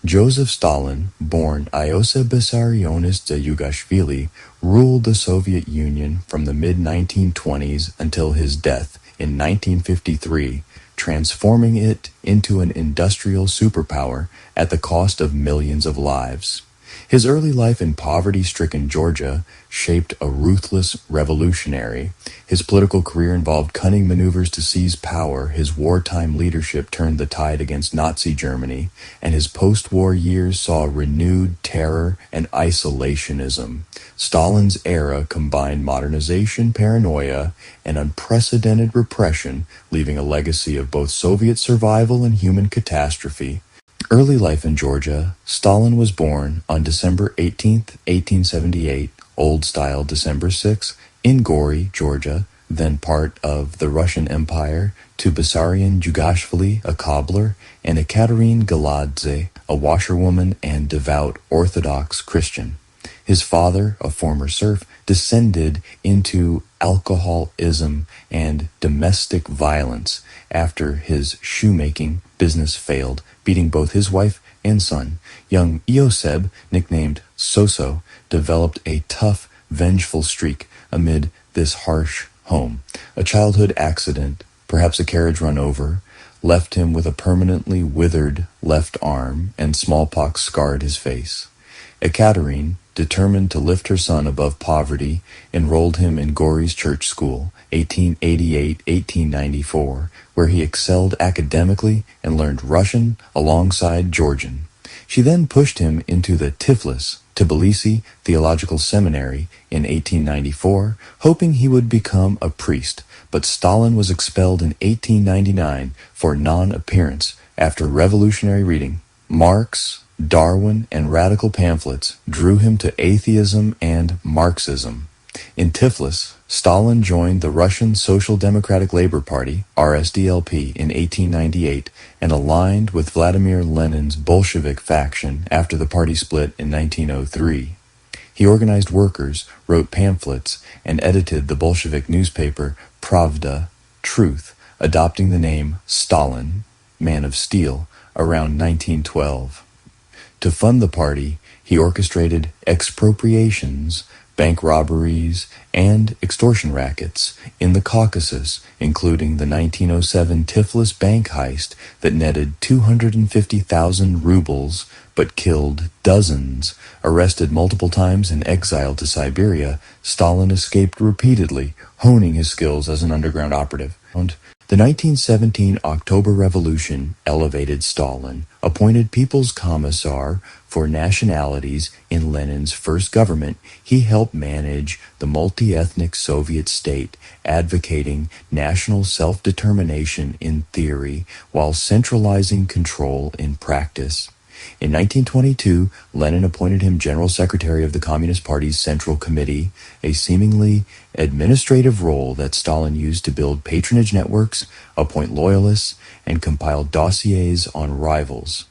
Joseph Stalin, born Iosif Vissarionis de Yugashvili, ruled the Soviet Union from the mid-1920s until his death in 1953, transforming it into an industrial superpower at the cost of millions of lives. His early life in poverty-stricken Georgia shaped a ruthless revolutionary. His political career involved cunning maneuvers to seize power. His wartime leadership turned the tide against Nazi Germany, and his post-war years saw renewed terror and isolationism. Stalin's era combined modernization, paranoia, and unprecedented repression, leaving a legacy of both Soviet survival and human catastrophe. Early life in Georgia. Stalin was born on December 18, 1878, Old Style December 6, in Gori, Georgia, then part of the Russian Empire, to Bessarion Jugashvili, a cobbler, and Ekaterine Galadze, a washerwoman and devout Orthodox Christian. His father, a former serf, descended into alcoholism and domestic violence after his shoemaking business failed, beating both his wife and son. Young Ioseb, nicknamed Soso, developed a tough, vengeful streak amid this harsh home. A childhood accident, perhaps a carriage run over, left him with a permanently withered left arm, and smallpox scarred his face. Ekaterine, determined to lift her son above poverty, enrolled him in Gori's church school, 1888-1894, where he excelled academically and learned Russian alongside Georgian. She then pushed him into the Tbilisi Theological Seminary in 1894, hoping he would become a priest, but Stalin was expelled in 1899 for non-appearance after revolutionary reading. Marx, Darwin, and radical pamphlets drew him to atheism and Marxism. In Tiflis, Stalin joined the Russian Social Democratic Labor Party, RSDLP, in 1898 and aligned with Vladimir Lenin's Bolshevik faction after the party split in 1903. He organized workers, wrote pamphlets, and edited the Bolshevik newspaper Pravda, Truth, adopting the name Stalin, Man of Steel, around 1912. To fund the party, he orchestrated expropriations, bank robberies, and extortion rackets in the Caucasus, including the 1907 Tiflis bank heist that netted 250,000 rubles but killed dozens. Arrested multiple times and exiled to Siberia, Stalin escaped repeatedly, honing his skills as an underground operative. The 1917 October Revolution elevated Stalin, appointed People's Commissar for Nationalities in Lenin's first government. He helped manage the multi-ethnic Soviet state, advocating national self-determination in theory while centralizing control in practice. In 1922, Lenin appointed him General Secretary of the Communist Party's Central Committee, a seemingly administrative role that Stalin used to build patronage networks, appoint loyalists, and compile dossiers on rivals.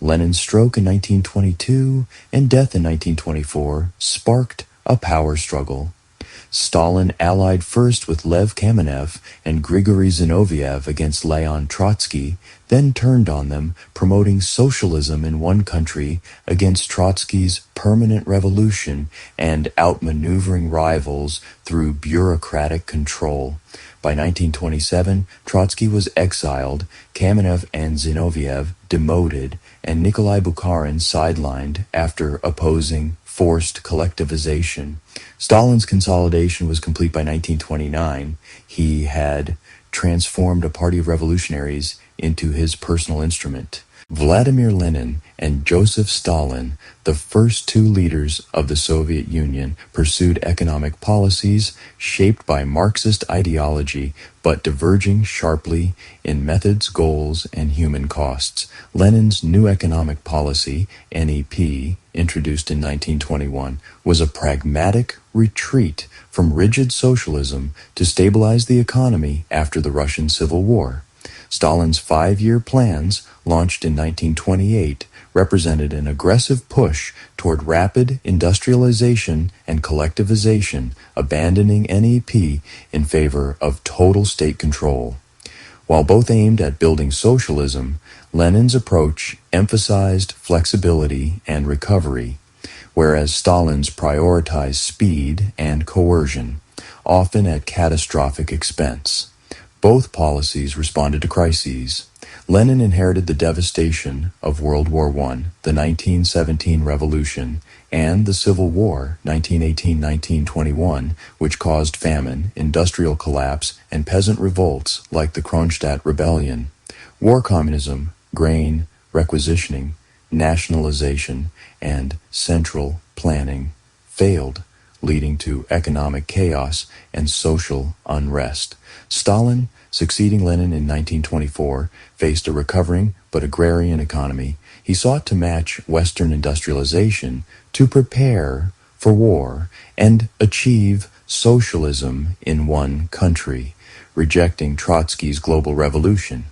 Lenin's stroke in 1922 and death in 1924 sparked a power struggle. Stalin allied first with Lev Kamenev and Grigory Zinoviev against Leon Trotsky, then turned on them, promoting socialism in one country against Trotsky's permanent revolution and outmaneuvering rivals through bureaucratic control. By 1927, Trotsky was exiled, Kamenev and Zinoviev demoted, and Nikolai Bukharin sidelined after opposing forced collectivization. Stalin's consolidation was complete by 1929. He had transformed a party of revolutionaries into his personal instrument. Vladimir Lenin and Joseph Stalin, the first two leaders of the Soviet Union, pursued economic policies shaped by Marxist ideology, but diverging sharply in methods, goals, and human costs. Lenin's New Economic Policy, NEP, introduced in 1921, was a pragmatic retreat from rigid socialism to stabilize the economy after the Russian Civil War. Stalin's 5-year plans, launched in 1928, represented an aggressive push toward rapid industrialization and collectivization, abandoning NEP in favor of total state control. While both aimed at building socialism, Lenin's approach emphasized flexibility and recovery, whereas Stalin's prioritized speed and coercion, often at catastrophic expense. Both policies responded to crises. Lenin inherited the devastation of World War I, the 1917 Revolution, and the Civil War, 1918-1921, which caused famine, industrial collapse, and peasant revolts like the Kronstadt Rebellion. War communism, grain, requisitioning, nationalization, and central planning failed, leading to economic chaos and social unrest. Stalin, succeeding Lenin in 1924, faced a recovering but agrarian economy. He sought to match Western industrialization to prepare for war and achieve socialism in one country, rejecting Trotsky's global revolution.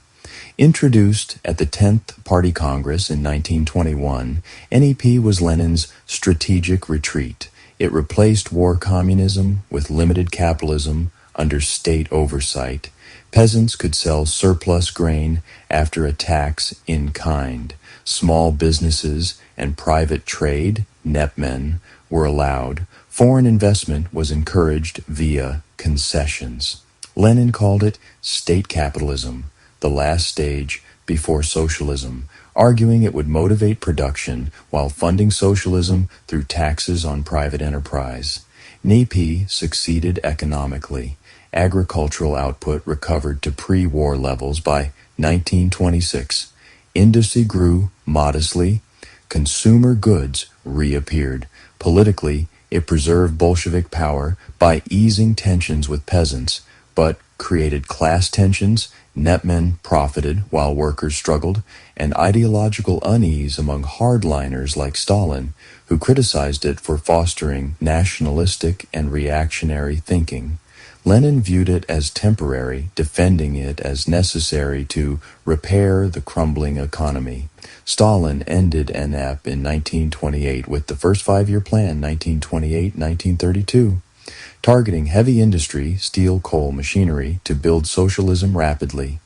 Introduced at the 10th Party Congress in 1921, NEP was Lenin's strategic retreat. It replaced war communism with limited capitalism under state oversight. Peasants could sell surplus grain after a tax in kind. Small businesses and private trade, NEPmen, were allowed. Foreign investment was encouraged via concessions. Lenin called it state capitalism, the last stage before socialism, arguing it would motivate production while funding socialism through taxes on private enterprise. NEP succeeded economically. Agricultural output recovered to pre-war levels by 1926. Industry grew modestly. Consumer goods reappeared. Politically, it preserved Bolshevik power by easing tensions with peasants, but created class tensions. NEPmen profited while workers struggled, and ideological unease among hardliners like Stalin, who criticized it for fostering nationalistic and reactionary thinking. Lenin viewed it as temporary, defending it as necessary to repair the crumbling economy. Stalin ended NEP in 1928 with the first five-year plan, 1928-1932. Targeting heavy industry, steel, coal, machinery, to build socialism rapidly.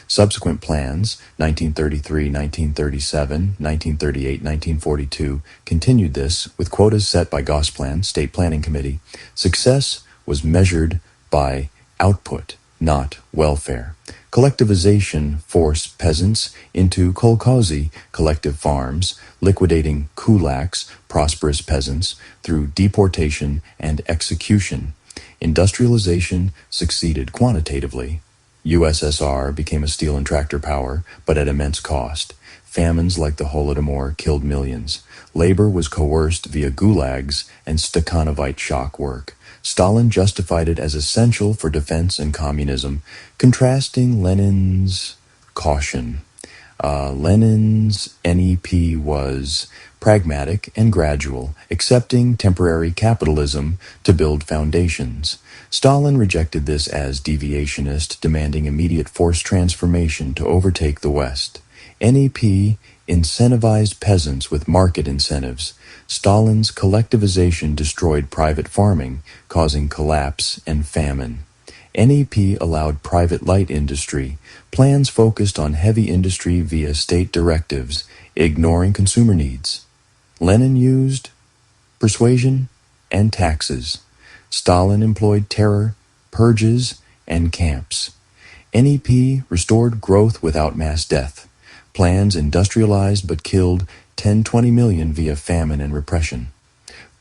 Subsequent plans, 1933, 1937, 1938, 1942, continued this with quotas set by Gosplan, State Planning Committee. Success was measured by output, not welfare. Collectivization forced peasants into kolkhozy, collective farms, liquidating kulaks, prosperous peasants, through deportation and execution. Industrialization succeeded quantitatively. USSR became a steel and tractor power, but at immense cost. Famines like the Holodomor killed millions. Labor was coerced via gulags and Stakhanovite shock work. Stalin justified it as essential for defense and communism, contrasting Lenin's caution. Lenin's NEP was pragmatic and gradual, accepting temporary capitalism to build foundations. Stalin rejected this as deviationist, demanding immediate forced transformation to overtake the West. NEP incentivized peasants with market incentives. Stalin's collectivization destroyed private farming, causing collapse and famine. NEP allowed private light industry. Plans focused on heavy industry via state directives, ignoring consumer needs. Lenin used persuasion and taxes. Stalin employed terror, purges, and camps. NEP restored growth without mass death. Plans industrialized but killed 10-20 million via famine and repression.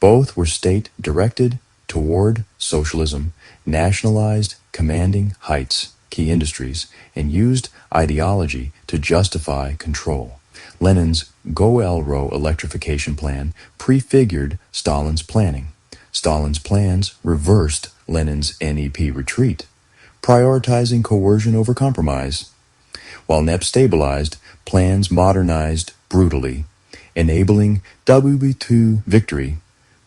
Both were state-directed toward socialism, nationalized commanding heights, key industries, and used ideology to justify control. Lenin's Goel-Ro electrification plan prefigured Stalin's planning. Stalin's plans reversed Lenin's NEP retreat, prioritizing coercion over compromise. While NEP stabilized, plans modernized brutally, enabling WB2 victory,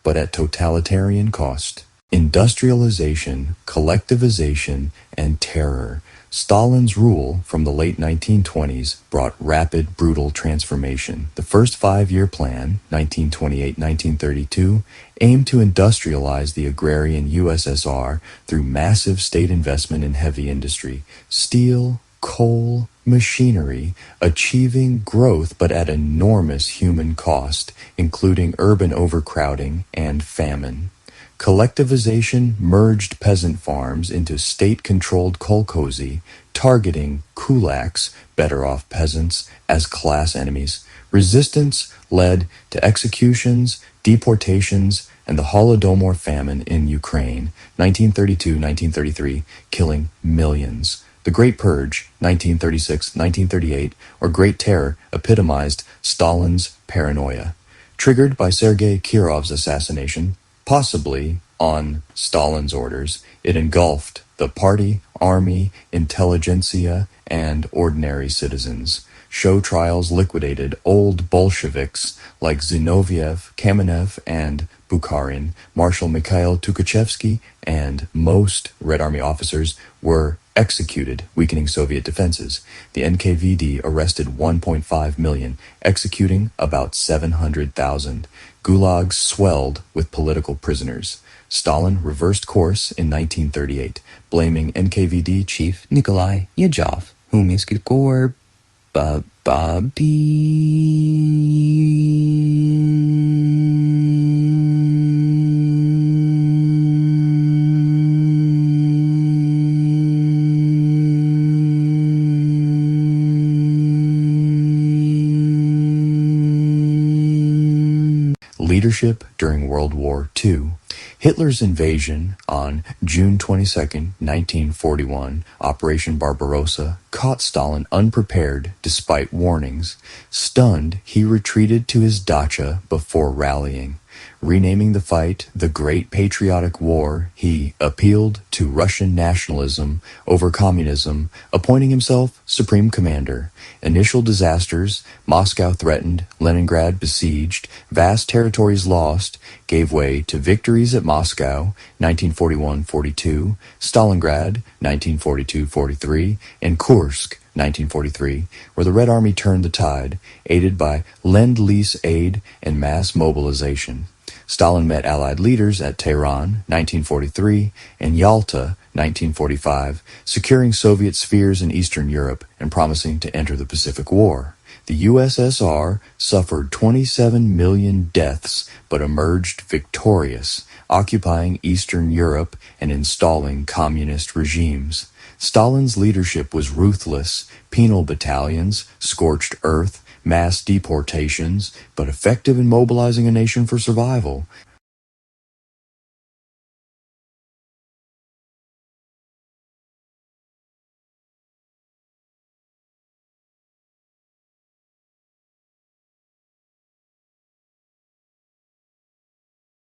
but at totalitarian cost. Industrialization, collectivization, and terror. Stalin's rule from the late 1920s brought rapid, brutal transformation. The first five-year plan, 1928-1932, aimed to industrialize the agrarian USSR through massive state investment in heavy industry, steel, coal machinery, achieving growth but at enormous human cost, including urban overcrowding and famine. Collectivization merged peasant farms into state-controlled kolkhozy, targeting kulaks, better-off peasants, as class enemies. Resistance led to executions, deportations, and the Holodomor famine in Ukraine, 1932-1933, killing millions. The Great Purge, 1936-1938, or Great Terror, epitomized Stalin's paranoia. Triggered by Sergei Kirov's assassination, possibly on Stalin's orders, it engulfed the party, army, intelligentsia, and ordinary citizens. Show trials liquidated old Bolsheviks like Zinoviev, Kamenev, and Bukharin. Marshal Mikhail Tukhachevsky and most Red Army officers were executed, weakening Soviet defenses. The NKVD arrested 1.5 million, executing about 700,000. Gulags swelled with political prisoners. Stalin reversed course in 1938, blaming NKVD chief Nikolai Yezhov, whom is Bobby. Leadership during World War II. Hitler's invasion on June 22, 1941, Operation Barbarossa, caught Stalin unprepared despite warnings. Stunned, he retreated to his dacha before rallying. Renaming the fight the Great Patriotic War, he appealed to Russian nationalism over communism, appointing himself Supreme Commander. Initial disasters: Moscow threatened, Leningrad besieged, vast territories lost, gave way to victories at Moscow, 1941-42, Stalingrad, 1942-43, and Kursk, 1943, where the Red Army turned the tide, aided by Lend-Lease aid and mass mobilization. Stalin met Allied leaders at Tehran, 1943, and Yalta, 1945, securing Soviet spheres in Eastern Europe and promising to enter the Pacific War. The USSR suffered 27 million deaths but emerged victorious, occupying Eastern Europe and installing communist regimes. Stalin's leadership was ruthless: penal battalions, scorched earth, mass deportations, but effective in mobilizing a nation for survival.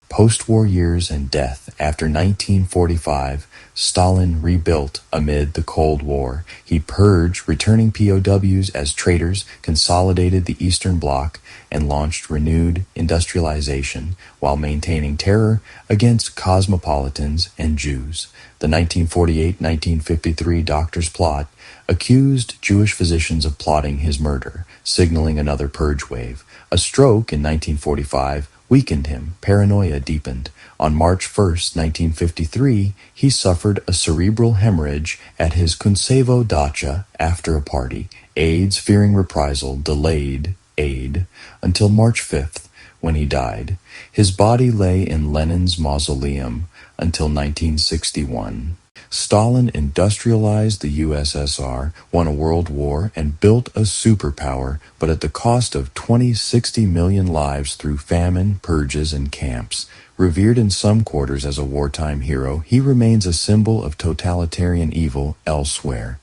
Post-war years and death. After 1945, Stalin rebuilt amid the Cold War. He purged returning POWs as traitors, consolidated the Eastern Bloc, and launched renewed industrialization while maintaining terror against cosmopolitans and Jews. The 1948-1953 doctor's plot accused Jewish physicians of plotting his murder, signaling another purge wave. A stroke in 1945 weakened him. Paranoia deepened. On March 1, 1953, he suffered a cerebral hemorrhage at his Kuncevo dacha after a party. Aides, fearing reprisal, delayed aid until March 5th, when he died. His body lay in Lenin's mausoleum until 1961. Stalin industrialized the USSR, won a world war, and built a superpower, but at the cost of 60 million lives through famine, purges, and camps. Revered in some quarters as a wartime hero, he remains a symbol of totalitarian evil elsewhere.